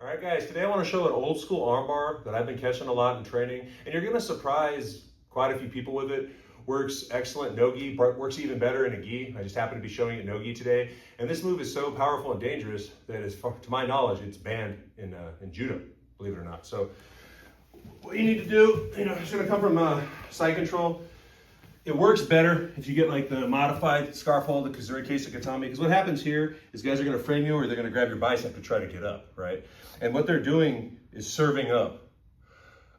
All right, guys, today I want to show an old school armbar that I've been catching a lot in training, and you're going to surprise quite a few people with it. Works excellent no-gi, works even better in a gi. I just happen to be showing it no-gi today. And this move is so powerful and dangerous that, to my knowledge, it's banned in judo, believe it or not. So what you need to do, it's going to come from side control. It works better if you get like the modified scarf hold, the Kazuri case of gatame, because what happens here is guys are going to frame you or they're going to grab your bicep to try to get up, right? And what they're doing is serving up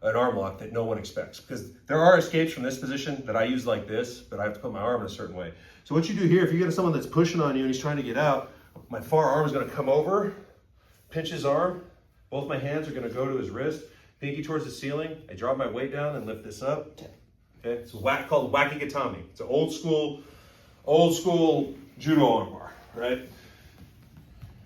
an arm lock that no one expects, because there are escapes from this position that I use like this, but I have to put my arm in a certain way. So what you do here, if you get someone that's pushing on you and he's trying to get out, my far arm is going to come over, pinch his arm, both my hands are going to go to his wrist, pinky towards the ceiling, I drop my weight down and lift this up. Okay, it's called waki gatame. It's an old school judo armbar, right?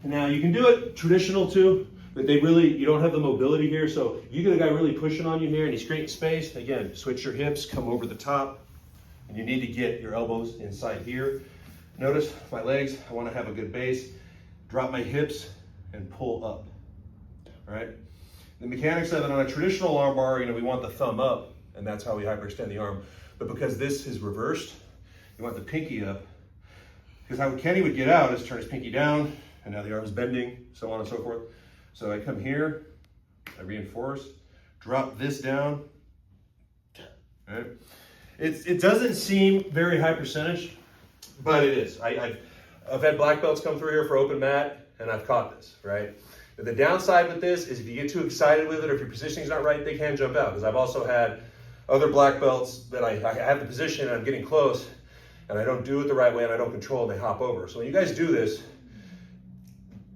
Now you can do it traditional too, but you don't have the mobility here. So you get a guy really pushing on you here and he's creating space. Again, switch your hips, come over the top, and you need to get your elbows inside here. Notice my legs, I want to have a good base. Drop my hips and pull up, all right? The mechanics of it on a traditional armbar, we want the thumb up, and that's how we hyperextend the arm. But because this is reversed, you want the pinky up. Because how Kenny would get out is turn his pinky down, and now the arm's bending, so on and so forth. So I come here, I reinforce, drop this down. Right? It doesn't seem very high percentage, but it is. I've had black belts come through here for open mat, and I've caught this, right? But the downside with this is if you get too excited with it, or if your positioning's not right, they can jump out. Because I've also had other black belts that I have the position and I'm getting close and I don't do it the right way and I don't control and they hop over. So when you guys do this,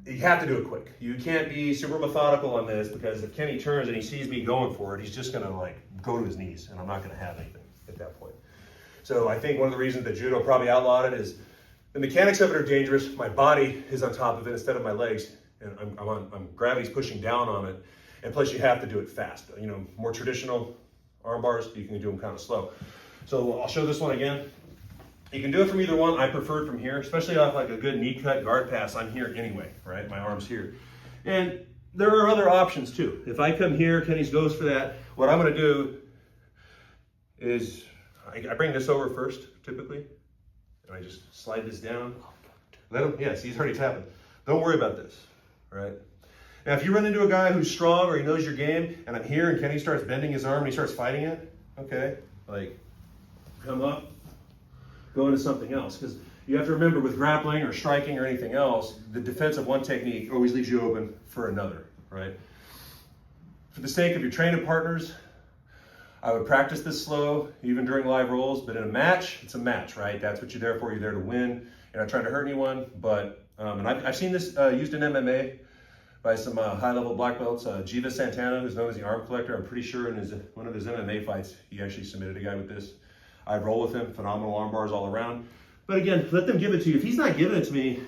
you have to do it quick. You can't be super methodical on this, because if Kenny turns and he sees me going for it, he's just gonna go to his knees and I'm not gonna have anything at that point. So I think one of the reasons that judo probably outlawed it is the mechanics of it are dangerous. My body is on top of it instead of my legs, and gravity's pushing down on it. And plus you have to do it fast. More traditional arm bars, you can do them kind of slow. So I'll show this one again. You can do it from either one. I prefer it from here, especially off like a good knee cut guard pass. I'm here anyway, right? My arm's here. And there are other options too. If I come here, Kenny's goes for that. What I'm gonna do is, I bring this over first, typically. And I just slide this down. Let him, yeah, see, he's already tapping. Don't worry about this, right? Now, if you run into a guy who's strong or he knows your game, and I'm here and Kenny starts bending his arm and he starts fighting it, okay, come up, go into something else. Because you have to remember, with grappling or striking or anything else, the defense of one technique always leaves you open for another, right? For the sake of your training partners, I would practice this slow, even during live rolls, but in a match, it's a match, right? That's what you're there for. You're there to win. You're not trying to hurt anyone, but, and I've seen this used in MMA by some high-level black belts. Jiva Santana, who's known as the Arm Collector, I'm pretty sure in one of his MMA fights, he actually submitted a guy with this. I'd roll with him, phenomenal arm bars all around. But again, let them give it to you. If he's not giving it to me,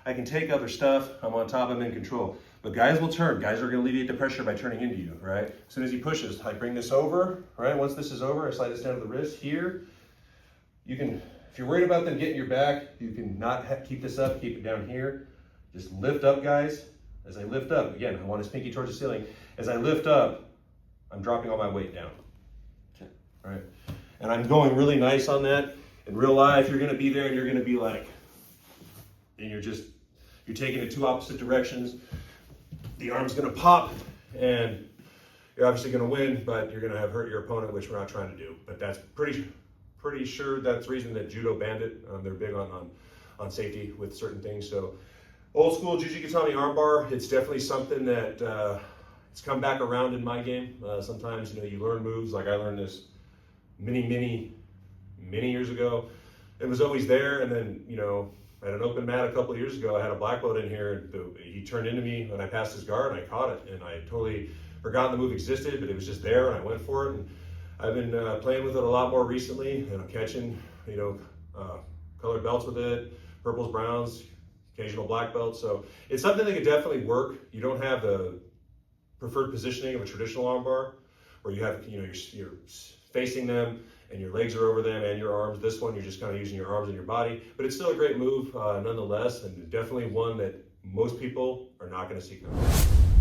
I can take other stuff. I'm on top, I'm in control. But guys will turn. Guys are gonna alleviate the pressure by turning into you, right? As soon as he pushes, I bring this over, right? Once this is over, I slide this down to the wrist here. You can, if you're worried about them getting your back, you can not keep this up, keep it down here. Just lift up, guys. As I lift up, again, I want his pinky towards the ceiling. As I lift up, I'm dropping all my weight down, okay, right? And I'm going really nice on that. In real life, you're gonna be there and you're gonna be like, and you're taking it two opposite directions. The arm's gonna pop and you're obviously gonna win, but you're gonna have hurt your opponent, which we're not trying to do. But that's pretty sure that's the reason that judo banned it. They're big on safety with certain things. So old school Juji-Gatame armbar, it's definitely something that it's come back around in my game. Sometimes, you learn moves, like I learned this many years ago. It was always there, and then, at an open mat a couple of years ago, I had a black belt in here, and he turned into me when I passed his guard, and I caught it, and I totally forgotten the move existed, but it was just there, and I went for it, and I've been playing with it a lot more recently, and I'm catching, colored belts with it, purples, browns, occasional black belts. So it's something that could definitely work. You don't have the preferred positioning of a traditional armbar, where you have, you're facing them and your legs are over them and your arms. This one, you're just kind of using your arms and your body, but it's still a great move nonetheless, and definitely one that most people are not going to see coming.